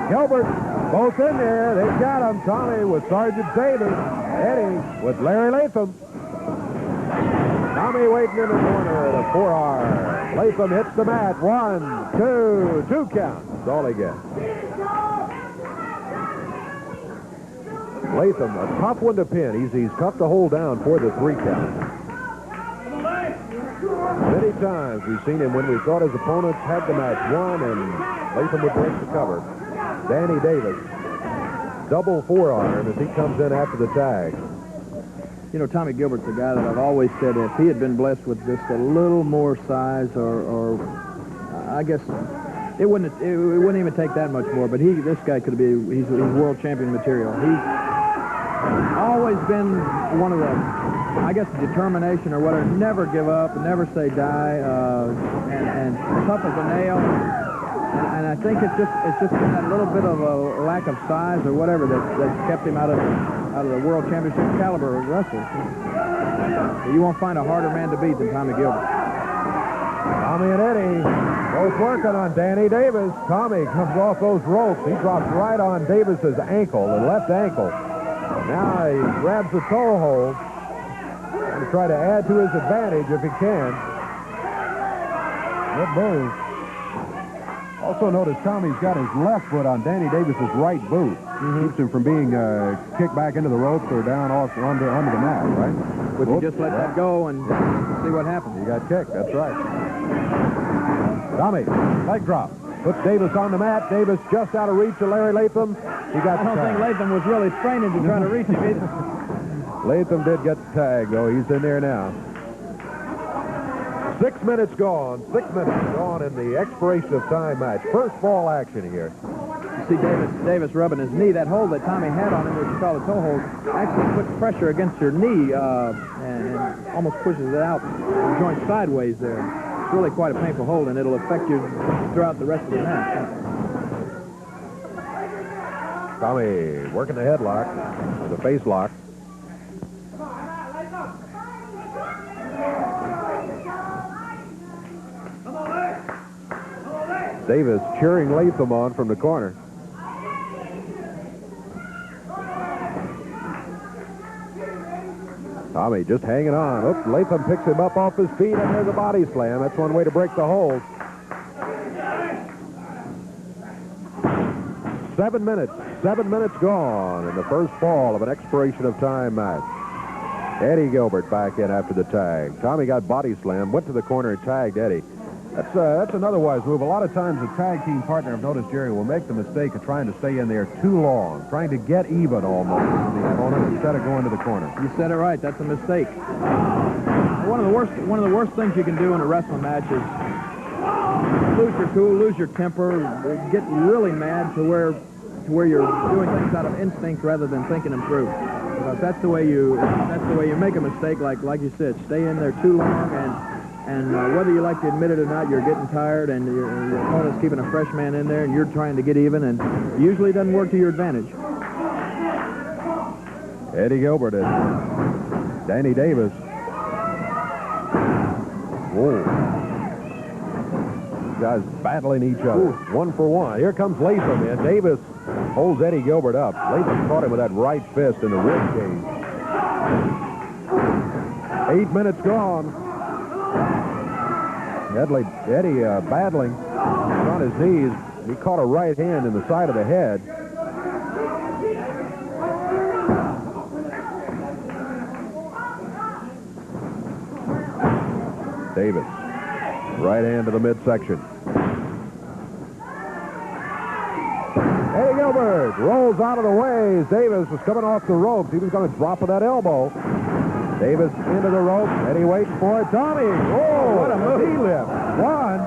Gilbert, both in there. They got him. Tommy with Sergeant Davis. Eddie with Larry Latham. Tommy waiting in the corner at a 4R. Latham hits the mat. 1, 2, 2 count. That's all he gets. Latham, a tough one to pin. He's tough to hold down for the 3 count. Many times we've seen him when we thought his opponents had the match won, and Latham would break the cover. Danny Davis, double forearm as he comes in after the tag. You know, Tommy Gilbert's a guy that I've always said if he had been blessed with just a little more size, or I guess it wouldn't even take that much more. But this guy could be he's world champion material. He's always been one of the, I guess, determination or whatever. Never give up, never say die, and tough as a nail. And I think it's just that little bit of a lack of size or whatever that's kept him out of the world championship caliber of wrestlers. You won't find a harder man to beat than Tommy Gilbert. Tommy and Eddie both working on Danny Davis. Tommy comes off those ropes. He drops right on Davis's ankle, the left ankle. Now he grabs the toe hold and try to add to his advantage if he can. Good move. Also notice Tommy's got his left foot on Danny Davis's right boot. Keeps him from being kicked back into the ropes or down off under the mat, right? Would you just let that go and see what happens? He got kicked, that's right. Tommy, leg drop. Puts Davis on the mat. Davis just out of reach of Larry Latham. I don't think Latham was really straining to try to reach him either. Latham did get the tag, though. He's in there now. 6 minutes gone. 6 minutes gone in the expiration of time match. First ball action here. You see Davis rubbing his knee. That hold that Tommy had on him, which you call a toe hold, actually puts pressure against your knee and almost pushes it out the joint sideways there. It's really quite a painful hold, and it'll affect you throughout the rest of the match. Tommy working the headlock with a face lock. Davis cheering Latham on from the corner. Tommy just hanging on. Oops, Latham picks him up off his feet, and there's a body slam. That's one way to break the hold. 7 minutes. 7 minutes gone in the first ball of an expiration of time match. Eddie Gilbert back in after the tag. Tommy got body slammed, went to the corner and tagged Eddie. That's another wise move. A lot of times a tag team partner, I've noticed, Jerry, will make the mistake of trying to stay in there too long, trying to get even almost with the opponent instead of going to the corner. You said it right. That's a mistake. One of the worst things you can do in a wrestling match is lose your cool, lose your temper, get really mad to where you're doing things out of instinct rather than thinking them through. Because that's the way you make a mistake. Like you said, stay in there too long, and whether you like to admit it or not, you're getting tired, and your opponent's keeping a fresh man in there, and you're trying to get even, and usually it doesn't work to your advantage. Eddie Gilbert and Danny Davis. Whoa. These guys battling each other. 1 for 1. Here comes Latham in. Davis holds Eddie Gilbert up. Latham caught him with that right fist in the rib cage. 8 minutes gone. Eddie battling on his knees. He caught a right hand in the side of the head. Davis, right hand to the midsection. Eddie Gilbert rolls out of the way as Davis was coming off the ropes. He was going to drop with that elbow. Davis into the rope. Eddie waiting for it. Tommy. Oh, what a move. Knee lift. 1,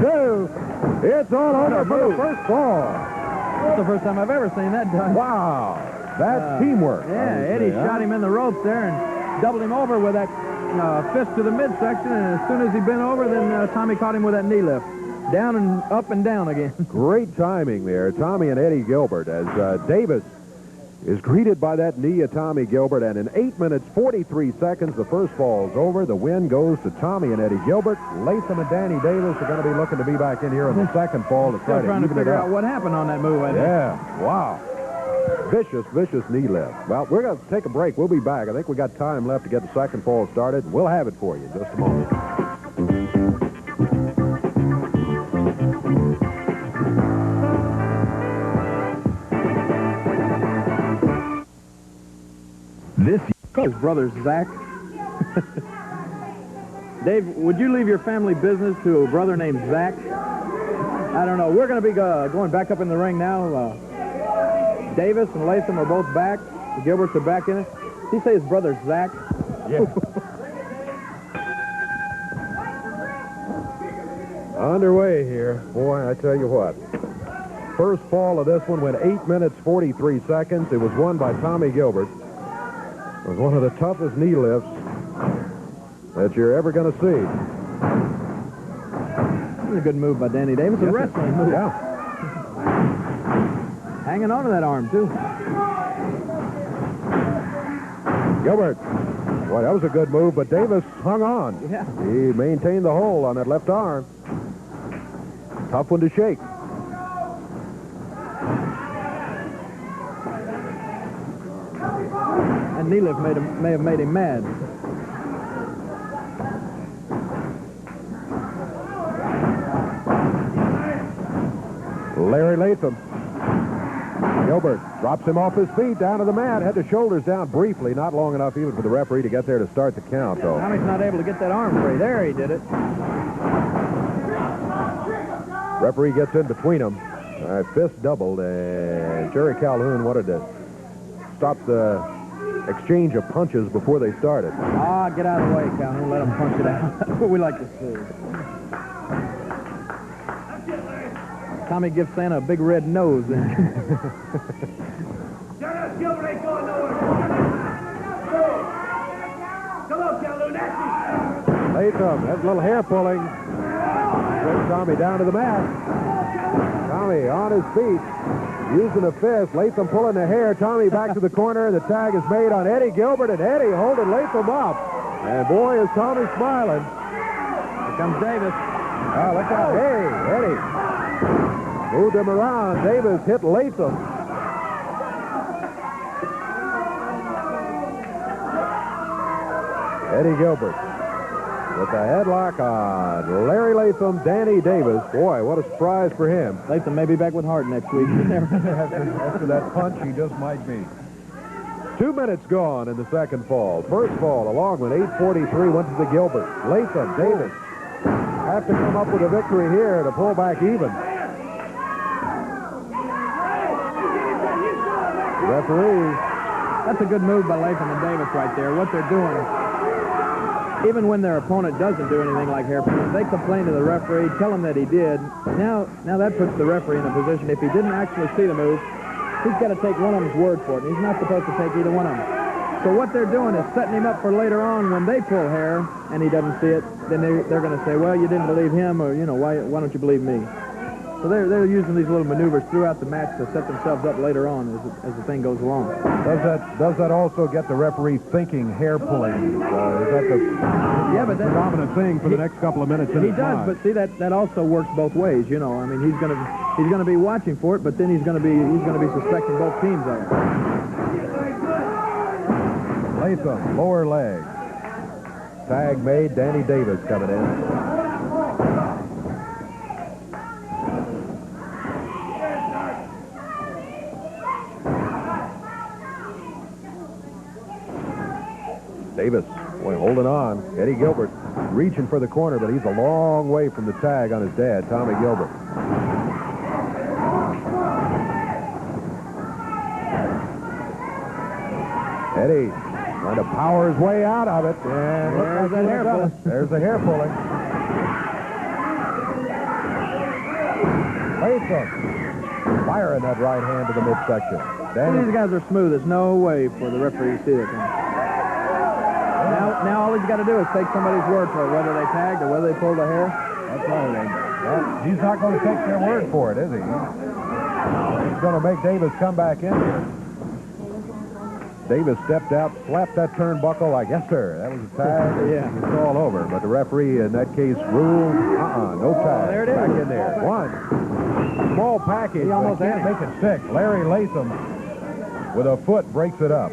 2. It's all over for the first fall. That's the first time I've ever seen that done. Wow. That's teamwork. Yeah, Eddie shot him in the ropes there and doubled him over with that fist to the midsection, and as soon as he bent over, then Tommy caught him with that knee lift. Down and up and down again. Great timing there. Tommy and Eddie Gilbert as Davis is greeted by that knee of Tommy Gilbert, and in 8 minutes, 43 seconds, the first fall's over. The win goes to Tommy and Eddie Gilbert. Latham and Danny Davis are going to be looking to be back in here in the second fall to try to trying to even it figure up. out what happened on that move, I think. Yeah, wow. Vicious knee lift. Well, we're going to take a break. We'll be back. I think we got time left to get the second fall started. We'll have it for you in just a moment. His brother, Zach. Dave, would you leave your family business to a brother named Zach? I don't know. We're going to be going back up in the ring now. Davis and Latham are both back. The Gilberts are back in it. Did he say his brother's Zach? Yeah. Underway here. Boy, I tell you what. First fall of this one went 8 minutes, 43 seconds. It was won by Tommy Gilbert. It was one of the toughest knee lifts that you're ever going to see. This is a good move by Danny Davis. A wrestling move. Yeah. Hanging on to that arm, too. Gilbert. Boy, that was a good move, but Davis hung on. Yeah. He maintained the hold on that left arm. Tough one to shake. And knee lift may have made him mad. Larry Latham. Gilbert drops him off his feet down to the mat. Had the shoulders down briefly, not long enough even for the referee to get there to start the count, though. Tommy's not able to get that arm free. There, he did it. Referee gets in between them. Fist doubled, and Jerry Calhoun wanted to stop the exchange of punches before they started. Ah, get out of the way, Calhoun. Let him punch it out. That's what we like to see. Tommy gives Santa a big red nose. Shut up, Gilbert ain't going nowhere. Come on, Calhoun, that's it. Latham, that's a little hair pulling. Brings Tommy down to the mat. Tommy on his feet, using a fist. Latham pulling the hair. Tommy back to the corner. The tag is made on Eddie Gilbert, and Eddie holding Latham up. And boy, is Tommy smiling. Here comes Davis. Oh, look out. Hey, Eddie. Moved him around. Davis hit Latham. Eddie Gilbert with the headlock on Larry Latham, Danny Davis. Boy, what a surprise for him. Latham may be back with Hart next week. After that punch, he just might be. 2 minutes gone in the second fall. First fall, a long one, 8:43, went to the Gilbert. Latham, Davis have to come up with a victory here to pull back even. Referee. That's a good move by Latham and Davis right there. What they're doing, even when their opponent doesn't do anything like hair pulling, they complain to the referee, tell him that he did. Now that puts the referee in a position, if he didn't actually see the move, he's got to take one of them's word for it. And he's not supposed to take either one of them. So what they're doing is setting him up for later on when they pull hair and he doesn't see it, then they're going to say, well, you didn't believe him, or, you know, why don't you believe me? So they're using these little maneuvers throughout the match to set themselves up later on as the thing goes along. Does that also get the referee thinking hair pulling? Is that the predominant thing for the next couple of minutes? He does, but see that also works both ways. You know, I mean, he's gonna be watching for it, but then he's gonna be suspecting both teams of it. Latham, lower leg. Tag made. Danny Davis coming in. Davis, boy, holding on. Eddie Gilbert reaching for the corner, but he's a long way from the tag on his dad, Tommy Gilbert. Eddie trying to power his way out of it. And there's that hair pulling. There's the hair pulling. Latham firing that right hand to the midsection. These guys are smooth. There's no way for the referee to see it. Now all he's got to do is take somebody's word for it, whether they tagged or whether they pulled the hair. That's right. He's not going to take their word for it, is he? He's going to make Davis come back in here. Davis stepped out, slapped that turnbuckle like, yes, sir. That was a tag. Yeah. It's all over. But the referee in that case ruled, no tag. there it is. Back in there. One. Small package. He almost can't had make it stick. Larry Latham with a foot breaks it up.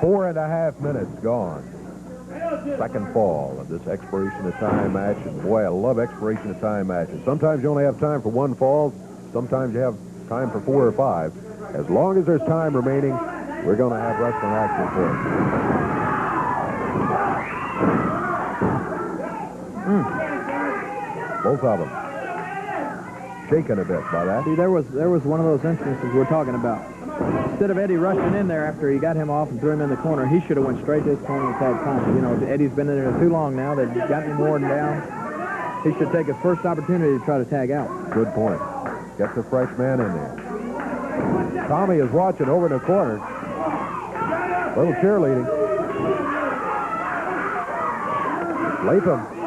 4.5 minutes gone. Second fall of this expiration of time match. And boy, I love expiration of time matches. Sometimes you only have time for one fall. Sometimes you have time for 4 or 5. As long as there's time remaining, we're going to have wrestling action for it. Both of them shaken a bit by that. See, there was one of those instances we're talking about. Instead of Eddie rushing in there after he got him off and threw him in the corner, he should have went straight to his corner and tagged Tommy. You know, Eddie's been in there too long now. They've got him worn down. He should take his first opportunity to try to tag out. Good point. Gets a fresh man in there. Tommy is watching over in the corner. A little cheerleading. Latham